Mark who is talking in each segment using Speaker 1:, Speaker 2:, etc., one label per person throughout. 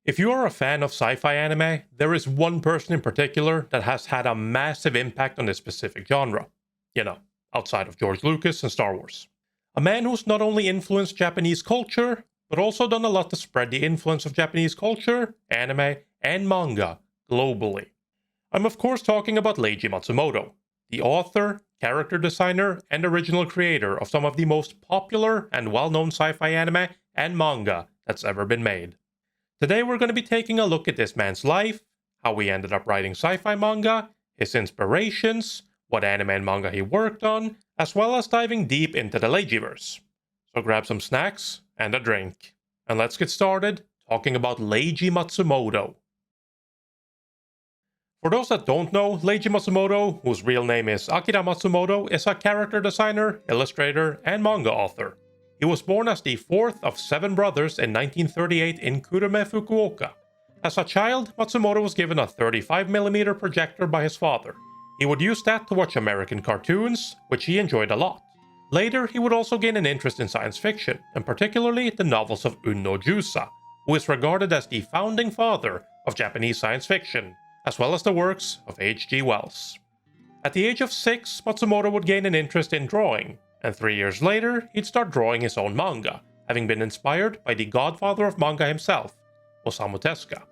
Speaker 1: If you are a fan of sci-fi anime, there is one person in particular that has had a massive impact on this specific genre. You know, outside of George Lucas and Star Wars. A man who's not only influenced Japanese culture, but also done a lot to spread the influence of Japanese culture, anime, and manga globally. I'm of course talking about Leiji Matsumoto, the author, character designer, and original creator of some of the most popular and well-known sci-fi anime and manga that's ever been made. Today we're going to be taking a look at this man's life, how he ended up writing sci-fi manga, his inspirations, what anime and manga he worked on, as well as diving deep into the Leijiverse. So grab some snacks and a drink, and let's get started talking about Leiji Matsumoto. For those that don't know, Leiji Matsumoto, whose real name is Akira Matsumoto, is a character designer, illustrator, and manga author. He was born as the fourth of 7 brothers in 1938 in Kurume, Fukuoka. As a child, Matsumoto was given a 35mm projector by his father. He would use that to watch American cartoons, which he enjoyed a lot. Later, he would also gain an interest in science fiction, and particularly the novels of Unno Jusa, who is regarded as the founding father of Japanese science fiction, as well as the works of H.G. Wells. At the age of 6, Matsumoto would gain an interest in drawing, and 3 years later, he'd start drawing his own manga, having been inspired by the godfather of manga himself, Osamu Tezuka.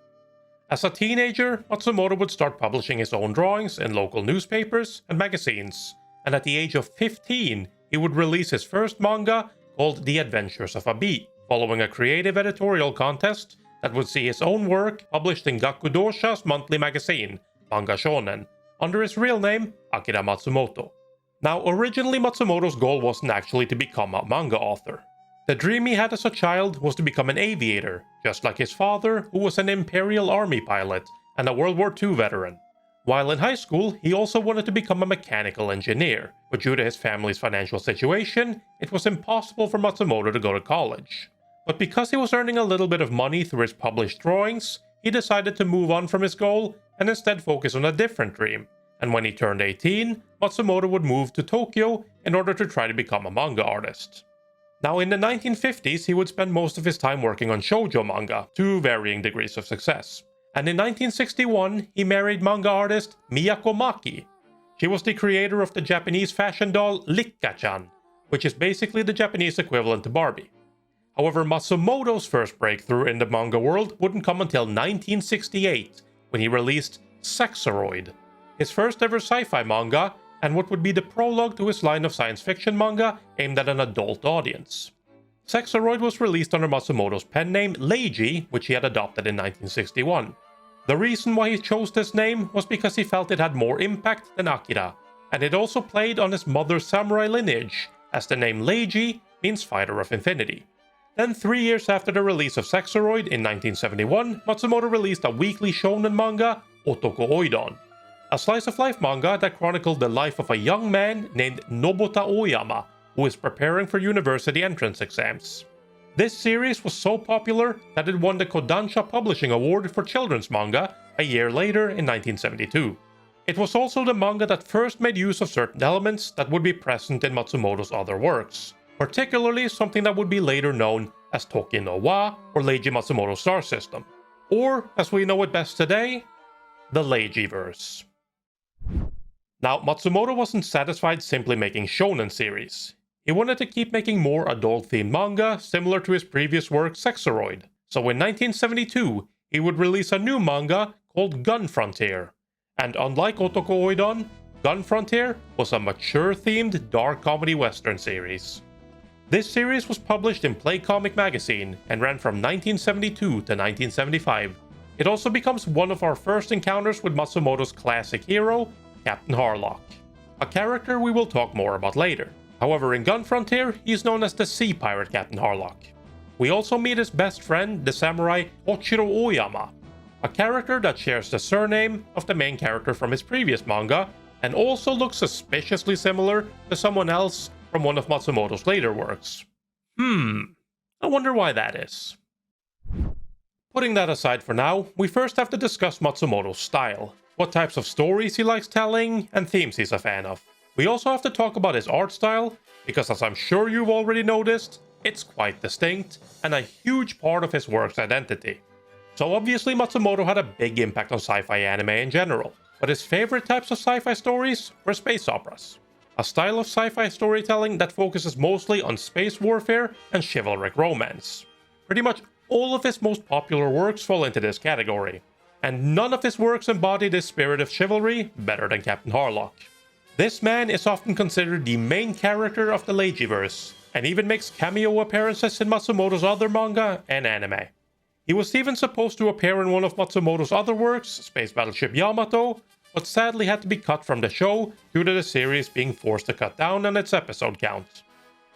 Speaker 1: As a teenager, Matsumoto would start publishing his own drawings in local newspapers and magazines, and at the age of 15, he would release his first manga called The Adventures of a Bee, following a creative editorial contest that would see his own work published in Gakudosha's monthly magazine, Manga Shonen, under his real name, Akira Matsumoto. Now, originally Matsumoto's goal wasn't actually to become a manga author. The dream he had as a child was to become an aviator, just like his father, who was an Imperial Army pilot and a World War II veteran. While in high school, he also wanted to become a mechanical engineer, but due to his family's financial situation, it was impossible for Matsumoto to go to college. But because he was earning a little bit of money through his published drawings, he decided to move on from his goal and instead focus on a different dream. And when he turned 18, Matsumoto would move to Tokyo in order to try to become a manga artist. Now, in the 1950s, he would spend most of his time working on shoujo manga, to varying degrees of success. And in 1961, he married manga artist Miyako Maki. She was the creator of the Japanese fashion doll Rikka-chan, which is basically the Japanese equivalent to Barbie. However, Matsumoto's first breakthrough in the manga world wouldn't come until 1968, when he released Sexoroid, his first ever sci-fi manga, and what would be the prologue to his line of science fiction manga aimed at an adult audience. Sexoroid was released under Matsumoto's pen name Leiji, which he had adopted in 1961. The reason why he chose this name was because he felt it had more impact than Akira, and it also played on his mother's samurai lineage, as the name Leiji means Fighter of Infinity. Then 3 years after the release of Sexoroid in 1971, Matsumoto released a weekly shonen manga, Otoko Oidon, a slice-of-life manga that chronicled the life of a young man named Nobota Oyama, who is preparing for university entrance exams. This series was so popular that it won the Kodansha Publishing Award for children's manga a year later in 1972. It was also the manga that first made use of certain elements that would be present in Matsumoto's other works, particularly something that would be later known as Toky Noa or Leiji Matsumoto Star System, or as we know it best today, the Leijiverse. Now, Matsumoto wasn't satisfied simply making shonen series. He wanted to keep making more adult-themed manga similar to his previous work Sexoroid, so in 1972 he would release a new manga called Gunfrontier. And unlike Otoko Oidon, Gunfrontier was a mature-themed dark comedy western series. This series was published in Play Comic magazine and ran from 1972 to 1975. It also becomes one of our first encounters with Matsumoto's classic hero, Captain Harlock, a character we will talk more about later. However, in Gunfrontier, he is known as the Sea Pirate Captain Harlock. We also meet his best friend, the samurai Ochiro Oyama, a character that shares the surname of the main character from his previous manga, and also looks suspiciously similar to someone else from one of Matsumoto's later works. I wonder why that is. Putting that aside for now, we first have to discuss Matsumoto's style, what types of stories he likes telling, and themes he's a fan of. We also have to talk about his art style, because as I'm sure you've already noticed, it's quite distinct, and a huge part of his work's identity. So obviously Matsumoto had a big impact on sci-fi anime in general, but his favorite types of sci-fi stories were space operas, a style of sci-fi storytelling that focuses mostly on space warfare and chivalric romance. Pretty much all of his most popular works fall into this category, and none of his works embody this spirit of chivalry better than Captain Harlock. This man is often considered the main character of the Leijiverse, and even makes cameo appearances in Matsumoto's other manga and anime. He was even supposed to appear in one of Matsumoto's other works, Space Battleship Yamato, but sadly had to be cut from the show due to the series being forced to cut down on its episode count.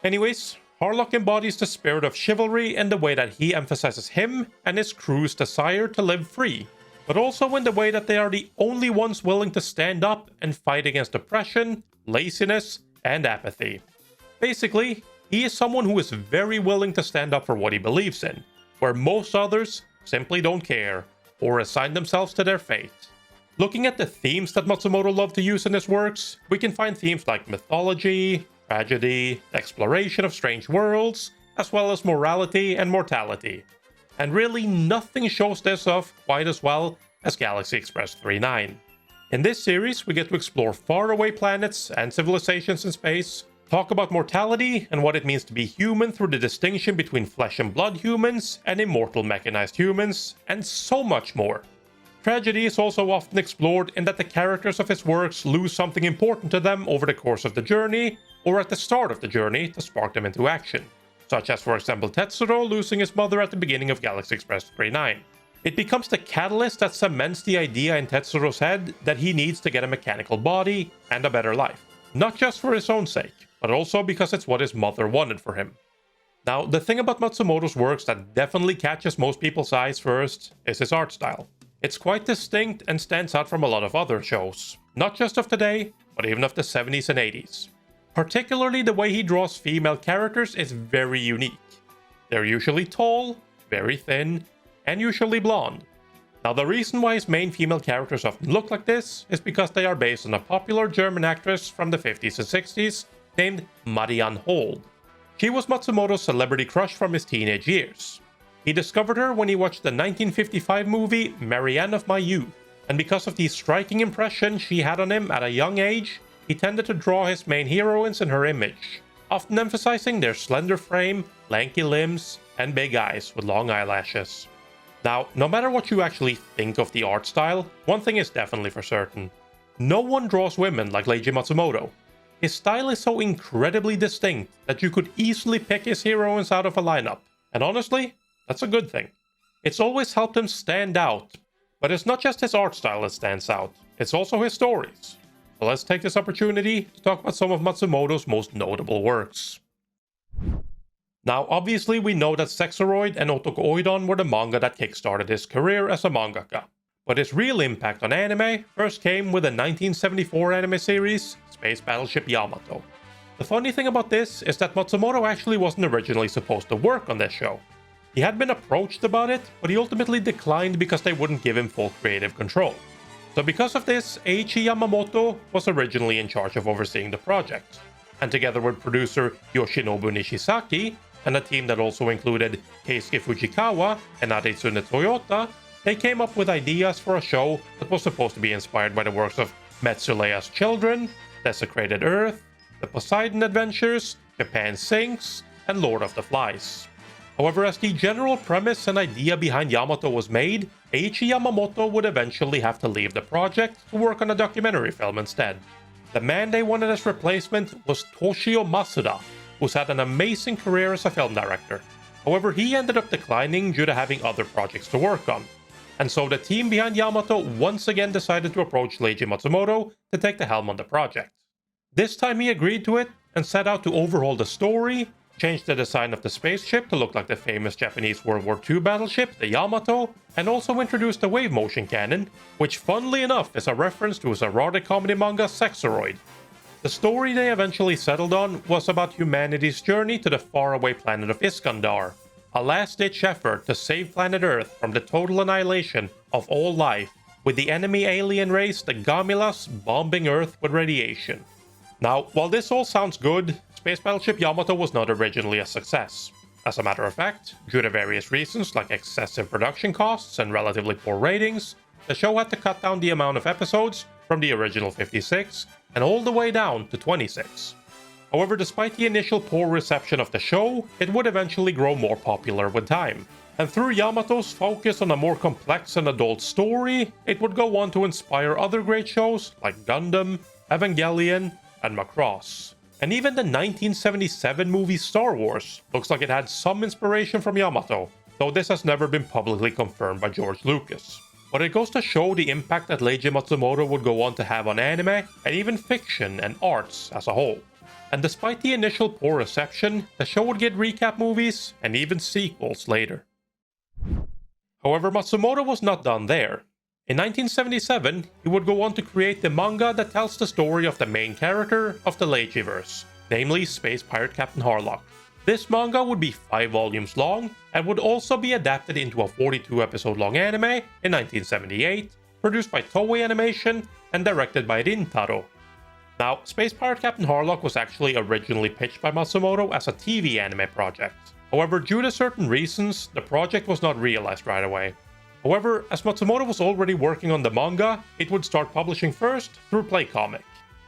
Speaker 1: Anyways, Harlock embodies the spirit of chivalry in the way that he emphasizes him and his crew's desire to live free, but also in the way that they are the only ones willing to stand up and fight against oppression, laziness, and apathy. Basically, he is someone who is very willing to stand up for what he believes in, where most others simply don't care, or resign themselves to their fate. Looking at the themes that Matsumoto loved to use in his works, we can find themes like mythology, tragedy, exploration of strange worlds, as well as morality and mortality. And really nothing shows this off quite as well as Galaxy Express 39. In this series, we get to explore faraway planets and civilizations in space, talk about mortality and what it means to be human through the distinction between flesh and blood humans and immortal mechanized humans, and so much more. Tragedy is also often explored in that the characters of his works lose something important to them over the course of the journey, or at the start of the journey to spark them into action, such as for example Tetsuro losing his mother at the beginning of Galaxy Express 39. It becomes the catalyst that cements the idea in Tetsuro's head that he needs to get a mechanical body and a better life, not just for his own sake, but also because it's what his mother wanted for him. Now, the thing about Matsumoto's works that definitely catches most people's eyes first is his art style. It's quite distinct and stands out from a lot of other shows, not just of today, but even of the 70s and 80s. Particularly the way he draws female characters is very unique. They're usually tall, very thin, and usually blonde. Now, the reason why his main female characters often look like this is because they are based on a popular German actress from the 50s and 60s named Marianne Hold. She was Matsumoto's celebrity crush from his teenage years. He discovered her when he watched the 1955 movie Marianne of My Youth, and because of the striking impression she had on him at a young age, he tended to draw his main heroines in her image, often emphasizing their slender frame, lanky limbs, and big eyes with long eyelashes. Now, no matter what you actually think of the art style, one thing is definitely for certain. No one draws women like Leiji Matsumoto. His style is so incredibly distinct that you could easily pick his heroines out of a lineup, and honestly, that's a good thing. It's always helped him stand out, but it's not just his art style that stands out, it's also his stories. So let's take this opportunity to talk about some of Matsumoto's most notable works. Now, obviously we know that Sexoroid and Otoko Oidon were the manga that kickstarted his career as a mangaka, but his real impact on anime first came with the 1974 anime series, Space Battleship Yamato. The funny thing about this is that Matsumoto actually wasn't originally supposed to work on this show. He had been approached about it, but he ultimately declined because they wouldn't give him full creative control. So because of this, Eiichi Yamamoto was originally in charge of overseeing the project. And together with producer Yoshinobu Nishisaki, and a team that also included Keisuke Fujikawa and Adesune Toyota, they came up with ideas for a show that was supposed to be inspired by the works of Metsuleia's Children, Desecrated Earth, The Poseidon Adventures, Japan Sinks, and Lord of the Flies. However, as the general premise and idea behind Yamato was made, Eiichi Yamamoto would eventually have to leave the project to work on a documentary film instead. The man they wanted as replacement was Toshio Masuda, who's had an amazing career as a film director. However, he ended up declining due to having other projects to work on. And so the team behind Yamato once again decided to approach Leiji Matsumoto to take the helm on the project. This time he agreed to it and set out to overhaul the story, change the design of the spaceship to look like the famous Japanese World War II battleship, the Yamato, and also introduce the wave motion cannon, which funnily enough is a reference to his erotic comedy manga Sexoroid. The story they eventually settled on was about humanity's journey to the faraway planet of Iskandar, a last-ditch effort to save planet Earth from the total annihilation of all life, with the enemy alien race, the Gamilas, bombing Earth with radiation. Now, while this all sounds good, Space Battleship Yamato was not originally a success. As a matter of fact, due to various reasons like excessive production costs and relatively poor ratings, the show had to cut down the amount of episodes from the original 56 and all the way down to 26. However, despite the initial poor reception of the show, it would eventually grow more popular with time. And through Yamato's focus on a more complex and adult story, it would go on to inspire other great shows like Gundam, Evangelion, and Macross. And even the 1977 movie Star Wars looks like it had some inspiration from Yamato, though this has never been publicly confirmed by George Lucas. But it goes to show the impact that Leiji Matsumoto would go on to have on anime and even fiction and arts as a whole. And despite the initial poor reception, the show would get recap movies and even sequels later. However, Matsumoto was not done there. In 1977, he would go on to create the manga that tells the story of the main character of the Leijiverse, namely Space Pirate Captain Harlock. This manga would be 5 volumes long and would also be adapted into a 42-episode long anime in 1978, produced by Toei Animation and directed by Rintaro. Now, Space Pirate Captain Harlock was actually originally pitched by Matsumoto as a TV anime project. However, due to certain reasons, the project was not realized right away. However, as Matsumoto was already working on the manga, it would start publishing first through Playcomic.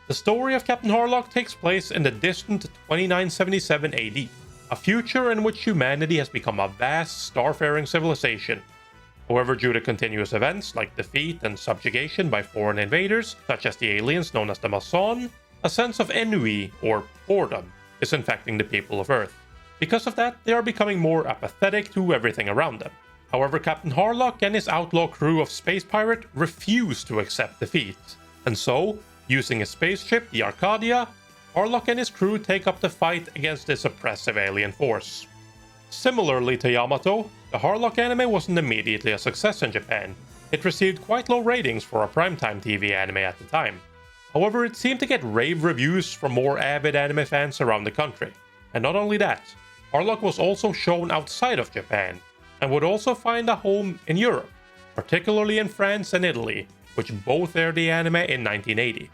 Speaker 1: The story of Captain Harlock takes place in the distant 2977 AD, a future in which humanity has become a vast, starfaring civilization. However, due to continuous events like defeat and subjugation by foreign invaders, such as the aliens known as the Mason, a sense of ennui, or boredom, is infecting the people of Earth. Because of that, they are becoming more apathetic to everything around them. However, Captain Harlock and his outlaw crew of Space Pirate refuse to accept defeat. And so, using a spaceship, the Arcadia, Harlock and his crew take up the fight against this oppressive alien force. Similarly to Yamato, the Harlock anime wasn't immediately a success in Japan. It received quite low ratings for a primetime TV anime at the time. However, it seemed to get rave reviews from more avid anime fans around the country. And not only that, Harlock was also shown outside of Japan, and would also find a home in Europe, particularly in France and Italy, which both aired the anime in 1980.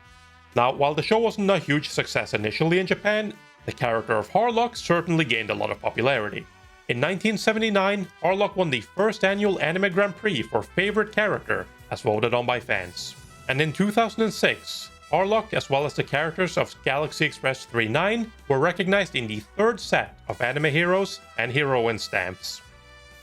Speaker 1: Now, while the show wasn't a huge success initially in Japan, the character of Harlock certainly gained a lot of popularity. In 1979, Harlock won the first annual Anime Grand Prix for Favorite Character, as voted on by fans. And in 2006, Harlock, as well as the characters of Galaxy Express 39, were recognized in the 3rd set of Anime Heroes and Heroine stamps.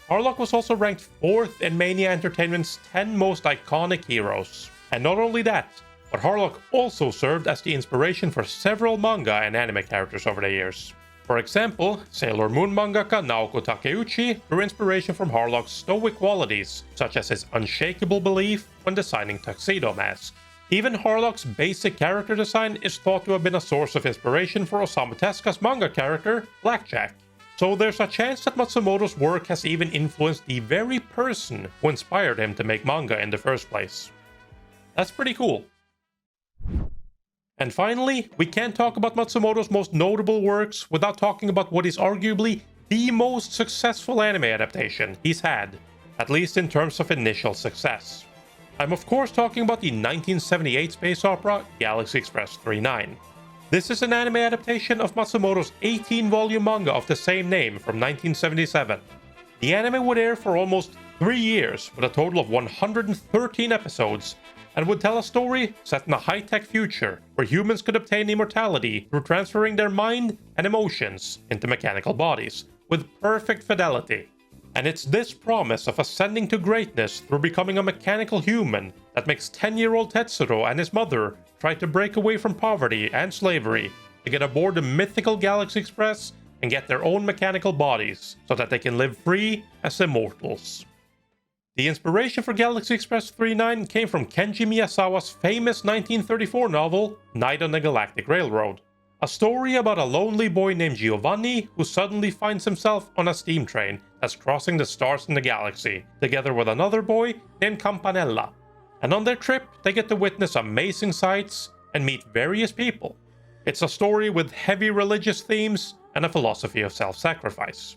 Speaker 1: Harlock was also ranked 4th in Mania Entertainment's 10 most iconic heroes. And not only that, but Harlock also served as the inspiration for several manga and anime characters over the years. For example, Sailor Moon mangaka Naoko Takeuchi drew inspiration from Harlock's stoic qualities, such as his unshakable belief when designing Tuxedo Mask. Even Harlock's basic character design is thought to have been a source of inspiration for Osamu Tezuka's manga character, Blackjack. So there's a chance that Matsumoto's work has even influenced the very person who inspired him to make manga in the first place. That's pretty cool. And finally, we can't talk about Matsumoto's most notable works without talking about what is arguably the most successful anime adaptation he's had, at least in terms of initial success. I'm of course talking about the 1978 space opera Galaxy Express 39. This is an anime adaptation of Matsumoto's 18-volume manga of the same name from 1977. The anime would air for almost 3 years with a total of 113 episodes, and would tell a story set in a high-tech future where humans could obtain immortality through transferring their mind and emotions into mechanical bodies with perfect fidelity. And it's this promise of ascending to greatness through becoming a mechanical human that makes 10-year-old Tetsuro and his mother try to break away from poverty and slavery to get aboard the mythical Galaxy Express and get their own mechanical bodies so that they can live free as immortals. The inspiration for Galaxy Express 39 came from Kenji Miyazawa's famous 1934 novel Night on the Galactic Railroad, a story about a lonely boy named Giovanni who suddenly finds himself on a steam train that's crossing the stars in the galaxy, together with another boy named Campanella. And on their trip, they get to witness amazing sights and meet various people. It's a story with heavy religious themes and a philosophy of self-sacrifice.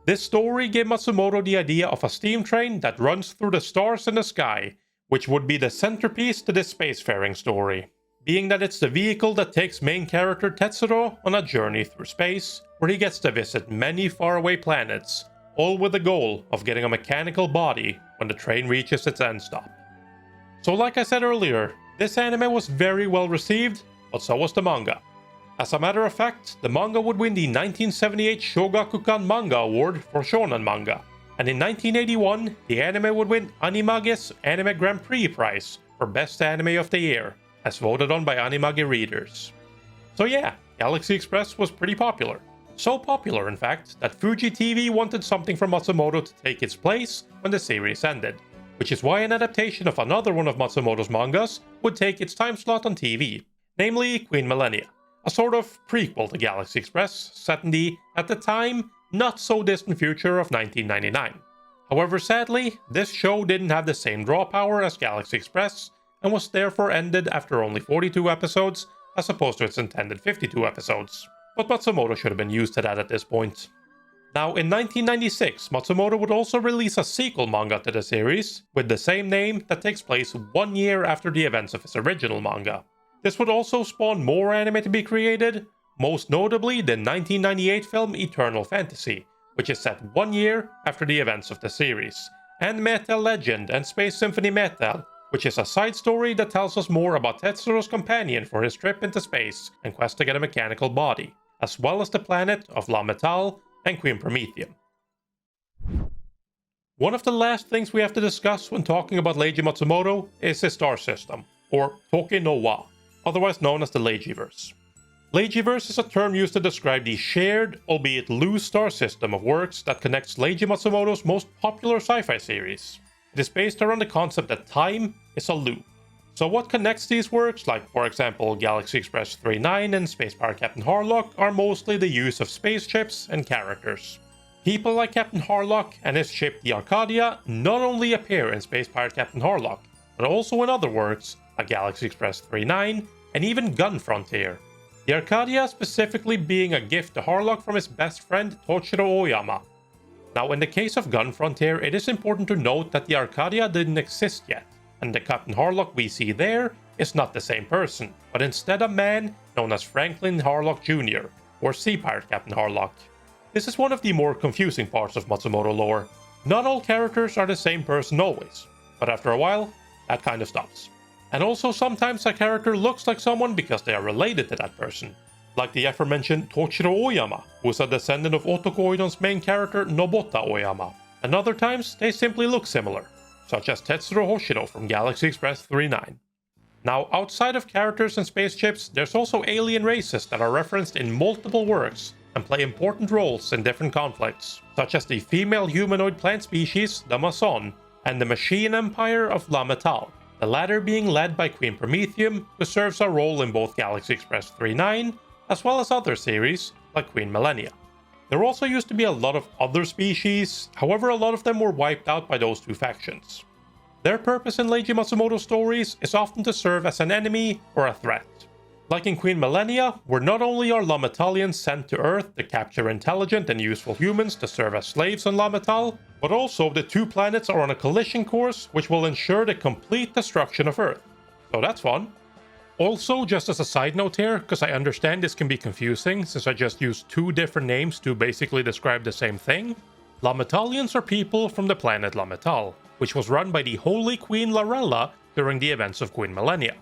Speaker 1: This story gave Matsumoto the idea of a steam train that runs through the stars in the sky, which would be the centerpiece to this spacefaring story. being that it's the vehicle that takes main character Tetsuro on a journey through space, where he gets to visit many faraway planets, all with the goal of getting a mechanical body when the train reaches its end stop. So like I said earlier, this anime was very well received, but so was the manga. As a matter of fact, the manga would win the 1978 Shogakukan Manga Award for Shonen Manga, and in 1981, the anime would win Animage's Anime Grand Prix prize for Best Anime of the Year, as voted on by Animage readers. So yeah, Galaxy Express was pretty popular. So popular, in fact, that Fuji TV wanted something from Matsumoto to take its place when the series ended, which is why an adaptation of another one of Matsumoto's mangas would take its time slot on TV, namely Queen Millennia, a sort of prequel to Galaxy Express set in the, at the time, not so distant future of 1999. However, sadly, this show didn't have the same draw power as Galaxy Express, and was therefore ended after only 42 episodes, as opposed to its intended 52 episodes. But Matsumoto should have been used to that at this point. Now, in 1996, Matsumoto would also release a sequel manga to the series, with the same name that takes place 1 year after the events of his original manga. This would also spawn more anime to be created, most notably the 1998 film Eternal Fantasy, which is set 1 year after the events of the series, and Metal Legend and Space Symphony Metal, which is a side story that tells us more about Tetsuro's companion for his trip into space and quest to get a mechanical body, as well as the planet of La Metal and Queen Prometheum. One of the last things we have to discuss when talking about Leiji Matsumoto is his star system, or Toky Noa, otherwise known as the Leijiverse. Leijiverse is a term used to describe the shared, albeit loose star system of works that connects Leiji Matsumoto's most popular sci-fi series. It is based around the concept that time is a loop. So what connects these works, like for example Galaxy Express 39 and Space Pirate Captain Harlock, are mostly the use of spaceships and characters. People like Captain Harlock and his ship the Arcadia not only appear in Space Pirate Captain Harlock, but also in other works like Galaxy Express 39 and even Gunfrontier. The Arcadia specifically being a gift to Harlock from his best friend Toshiro Oyama. Now in the case of Gunfrontier, it is important to note that the Arcadia didn't exist yet, and the Captain Harlock we see there is not the same person, but instead a man known as Franklin Harlock Jr., or Sea Pirate Captain Harlock. This is one of the more confusing parts of Matsumoto lore. Not all characters are the same person always, but after a while, that kind of stops. And also sometimes a character looks like someone because they are related to that person, like the aforementioned Toshiro Oyama, who is a descendant of Otoko Oidon's main character Nobota Oyama. And other times they simply look similar, such as Tetsuro Hoshiro from Galaxy Express 39. Now, outside of characters and spaceships, there's also alien races that are referenced in multiple works and play important roles in different conflicts, such as the female humanoid plant species, the Mason, and the machine empire of La Metal, the latter being led by Queen Prometheum, who serves a role in both Galaxy Express 39, as well as other series like Queen Millennia. There also used to be a lot of other species, however a lot of them were wiped out by those two factions. Their purpose in Leiji Matsumoto stories is often to serve as an enemy or a threat. Like in Queen Millennia, where not only are La Metalians sent to Earth to capture intelligent and useful humans to serve as slaves on La Metal, but also the two planets are on a collision course which will ensure the complete destruction of Earth. So that's fun. Also, just as a side note here, because I understand this can be confusing since I just used two different names to basically describe the same thing, La Metalians are people from the planet La Metal, which was run by the Holy Queen Larella during the events of Queen Millennia.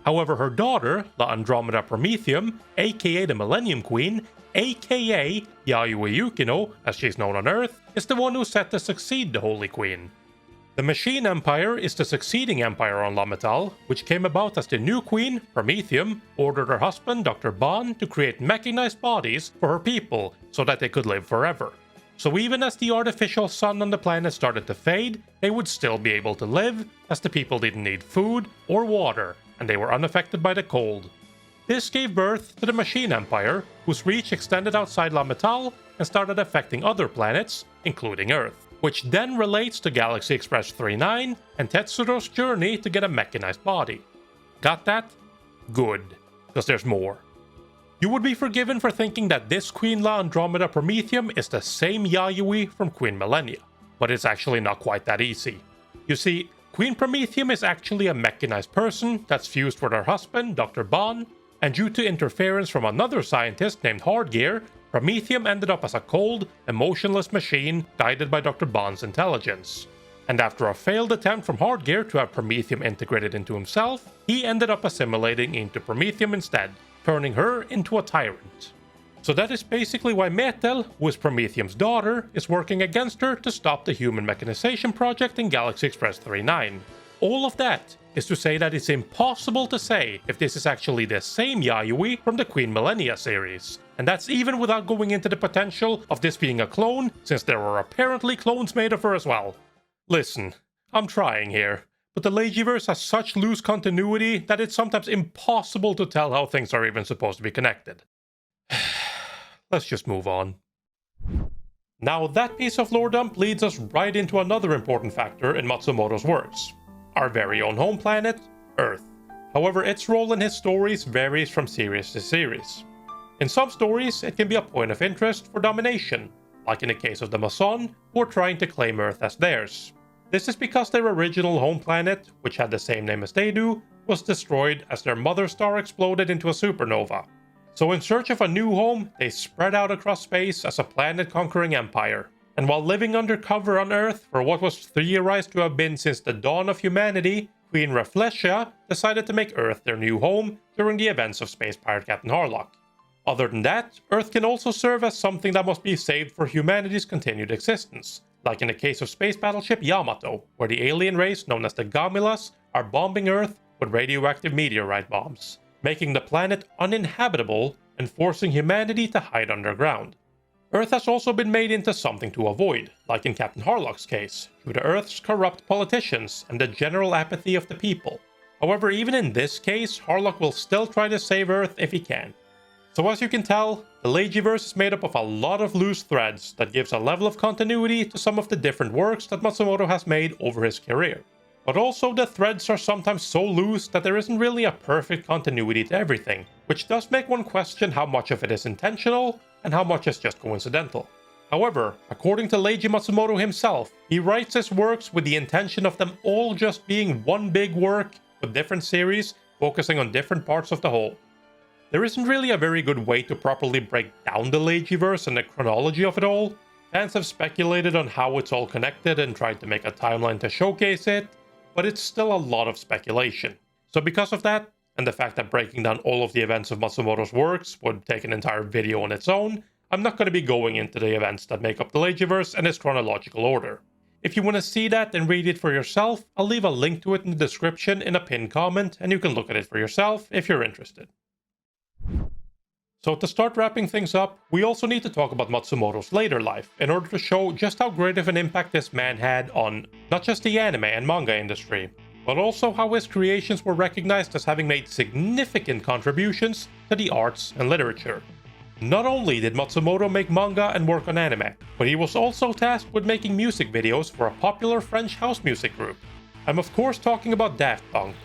Speaker 1: However, her daughter, La Andromeda Prometheum, aka the Millennium Queen, aka Yayoi Yukino, as she's known on Earth, is the one who's set to succeed the Holy Queen. The Machine Empire is the succeeding empire on La Metal, which came about as the new queen, Prometheum, ordered her husband, Dr. Ban, to create mechanized bodies for her people so that they could live forever. So even as the artificial sun on the planet started to fade, they would still be able to live, as the people didn't need food or water, and they were unaffected by the cold. This gave birth to the Machine Empire, whose reach extended outside La Metal and started affecting other planets, including Earth, which then relates to Galaxy Express 39 and Tetsuro's journey to get a mechanized body. Got that? Good, because there's more. You would be forgiven for thinking that this Queen La Andromeda Prometheum is the same Yayoi from Queen Millennia, but it's actually not quite that easy. You see, Queen Prometheum is actually a mechanized person that's fused with her husband, Dr. Bond, and due to interference from another scientist named Hardgear, Prometheum ended up as a cold, emotionless machine guided by Dr. Bond's intelligence. And after a failed attempt from Hardgear to have Prometheum integrated into himself, he ended up assimilating into Prometheum instead, turning her into a tyrant. So that is basically why Metel, who is Prometheum's daughter, is working against her to stop the human mechanization project in Galaxy Express 39. All of that is to say that it's impossible to say if this is actually the same Yayoi from the Queen Millennia series. And that's even without going into the potential of this being a clone, since there were apparently clones made of her as well. Listen, I'm trying here, but the Leijiverse has such loose continuity that it's sometimes impossible to tell how things are even supposed to be connected. Let's just move on. Now that piece of lore dump leads us right into another important factor in Matsumoto's works. Our very own home planet, Earth. However, its role in his stories varies from series to series. In some stories, it can be a point of interest for domination, like in the case of the Mason, who are trying to claim Earth as theirs. This is because their original home planet, which had the same name as they do, was destroyed as their mother star exploded into a supernova. So in search of a new home, they spread out across space as a planet-conquering empire. And while living undercover on Earth for what was theorized to have been since the dawn of humanity, Queen Rafflesia decided to make Earth their new home during the events of Space Pirate Captain Harlock. Other than that, Earth can also serve as something that must be saved for humanity's continued existence, like in the case of Space Battleship Yamato, where the alien race known as the Gamilas are bombing Earth with radioactive meteorite bombs, making the planet uninhabitable and forcing humanity to hide underground. Earth has also been made into something to avoid, like in Captain Harlock's case, due to Earth's corrupt politicians and the general apathy of the people. However, even in this case, Harlock will still try to save Earth if he can. So as you can tell, the Leijiverse is made up of a lot of loose threads that gives a level of continuity to some of the different works that Matsumoto has made over his career. But also the threads are sometimes so loose that there isn't really a perfect continuity to everything, which does make one question how much of it is intentional and how much is just coincidental. However, according to Leiji Matsumoto himself, he writes his works with the intention of them all just being one big work with different series focusing on different parts of the whole. There isn't really a very good way to properly break down the Leijiverse and the chronology of it all. Fans have speculated on how it's all connected and tried to make a timeline to showcase it, but it's still a lot of speculation. So because of that, and the fact that breaking down all of the events of Matsumoto's works would take an entire video on its own, I'm not going to be going into the events that make up the Leijiverse and its chronological order. If you want to see that and read it for yourself, I'll leave a link to it in the description in a pinned comment, and you can look at it for yourself if you're interested. So to start wrapping things up, we also need to talk about Matsumoto's later life in order to show just how great of an impact this man had on not just the anime and manga industry, but also how his creations were recognized as having made significant contributions to the arts and literature. Not only did Matsumoto make manga and work on anime, but he was also tasked with making music videos for a popular French house music group. I'm of course talking about Daft Punk.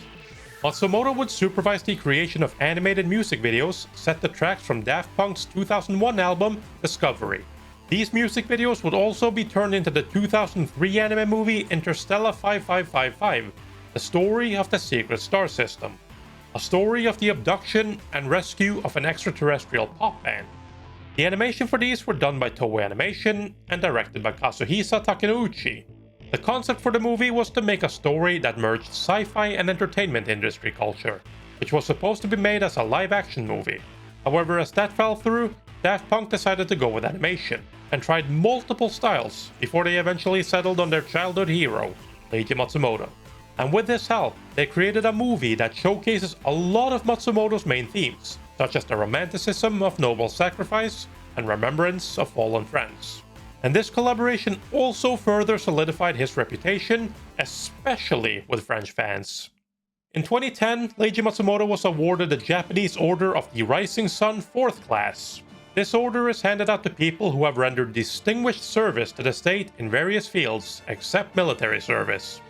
Speaker 1: Matsumoto would supervise the creation of animated music videos set to tracks from Daft Punk's 2001 album, Discovery. These music videos would also be turned into the 2003 anime movie Interstellar 5555, the story of the secret star system. A story of the abduction and rescue of an extraterrestrial pop band. The animation for these were done by Toei Animation and directed by Kazuhisa Takenouchi. The concept for the movie was to make a story that merged sci-fi and entertainment industry culture, which was supposed to be made as a live-action movie. However, as that fell through, Daft Punk decided to go with animation, and tried multiple styles before they eventually settled on their childhood hero, Leiji Matsumoto. And with this help, they created a movie that showcases a lot of Matsumoto's main themes, such as the romanticism of noble sacrifice and remembrance of fallen friends. And this collaboration also further solidified his reputation, especially with French fans. In 2010, Leiji Matsumoto was awarded the Japanese Order of the Rising Sun 4th class. This order is handed out to people who have rendered distinguished service to the state in various fields except military service.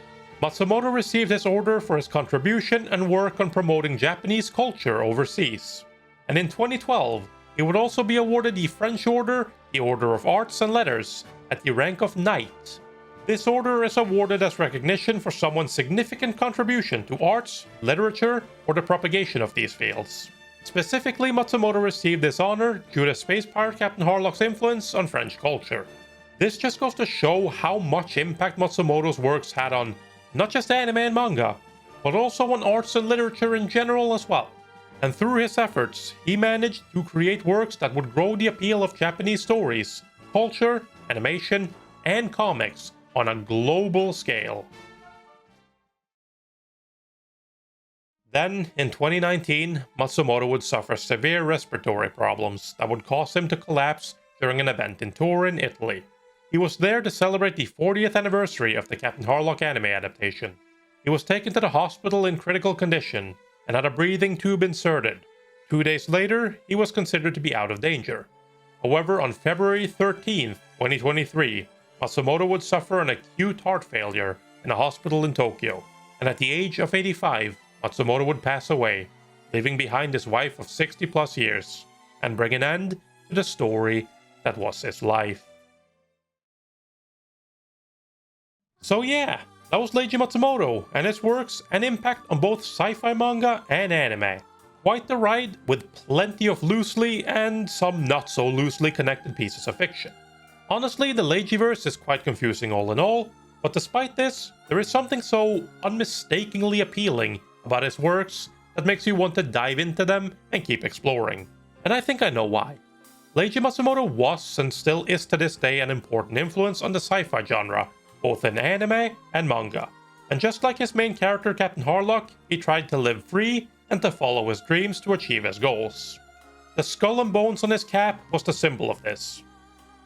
Speaker 1: Matsumoto received this order for his contribution and work on promoting Japanese culture overseas. And in 2012, he would also be awarded the French Order, the Order of Arts and Letters, at the rank of Knight. This order is awarded as recognition for someone's significant contribution to arts, literature, or the propagation of these fields. Specifically, Matsumoto received this honor due to space pirate Captain Harlock's influence on French culture. This just goes to show how much impact Matsumoto's works had on not just anime and manga, but also on arts and literature in general as well. And through his efforts, he managed to create works that would grow the appeal of Japanese stories, culture, animation, and comics on a global scale. Then, in 2019, Matsumoto would suffer severe respiratory problems that would cause him to collapse during an event in Turin, Italy. He was there to celebrate the 40th anniversary of the Captain Harlock anime adaptation. He was taken to the hospital in critical condition and had a breathing tube inserted. 2 days later, he was considered to be out of danger. However, on February 13, 2023, Matsumoto would suffer an acute heart failure in a hospital in Tokyo, and at the age of 85, Matsumoto would pass away, leaving behind his wife of 60 plus years, and bring an end to the story that was his life. So yeah, that was Leiji Matsumoto and his works and impact on both sci-fi manga and anime. Quite the ride with plenty of loosely and some not so loosely connected pieces of fiction. Honestly, the Leijiverse is quite confusing all in all, but despite this, there is something so unmistakably appealing about his works that makes you want to dive into them and keep exploring. And I think I know why. Leiji Matsumoto was and still is to this day an important influence on the sci-fi genre, both in anime and manga. And just like his main character Captain Harlock, he tried to live free and to follow his dreams to achieve his goals. The skull and bones on his cap was the symbol of this.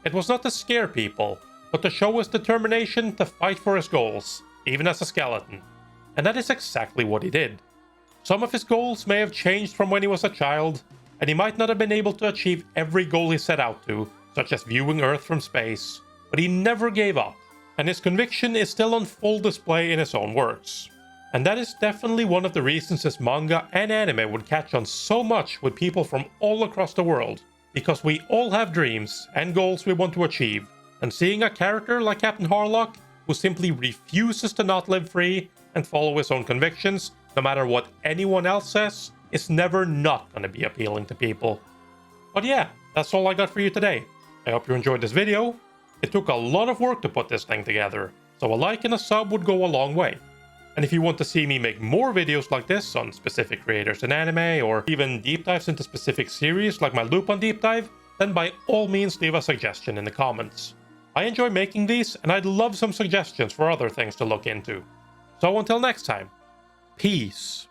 Speaker 1: It was not to scare people, but to show his determination to fight for his goals, even as a skeleton. And that is exactly what he did. Some of his goals may have changed from when he was a child, and he might not have been able to achieve every goal he set out to, such as viewing Earth from space, but he never gave up, and his conviction is still on full display in his own works. And that is definitely one of the reasons his manga and anime would catch on so much with people from all across the world, because we all have dreams and goals we want to achieve, and seeing a character like Captain Harlock, who simply refuses to not live free and follow his own convictions, no matter what anyone else says, is never not gonna be appealing to people. But yeah, that's all I got for you today. I hope you enjoyed this video. It took a lot of work to put this thing together, so a like and a sub would go a long way. And if you want to see me make more videos like this on specific creators in anime, or even deep dives into specific series like my Lupin deep dive, then by all means leave a suggestion in the comments. I enjoy making these, and I'd love some suggestions for other things to look into. So until next time, peace.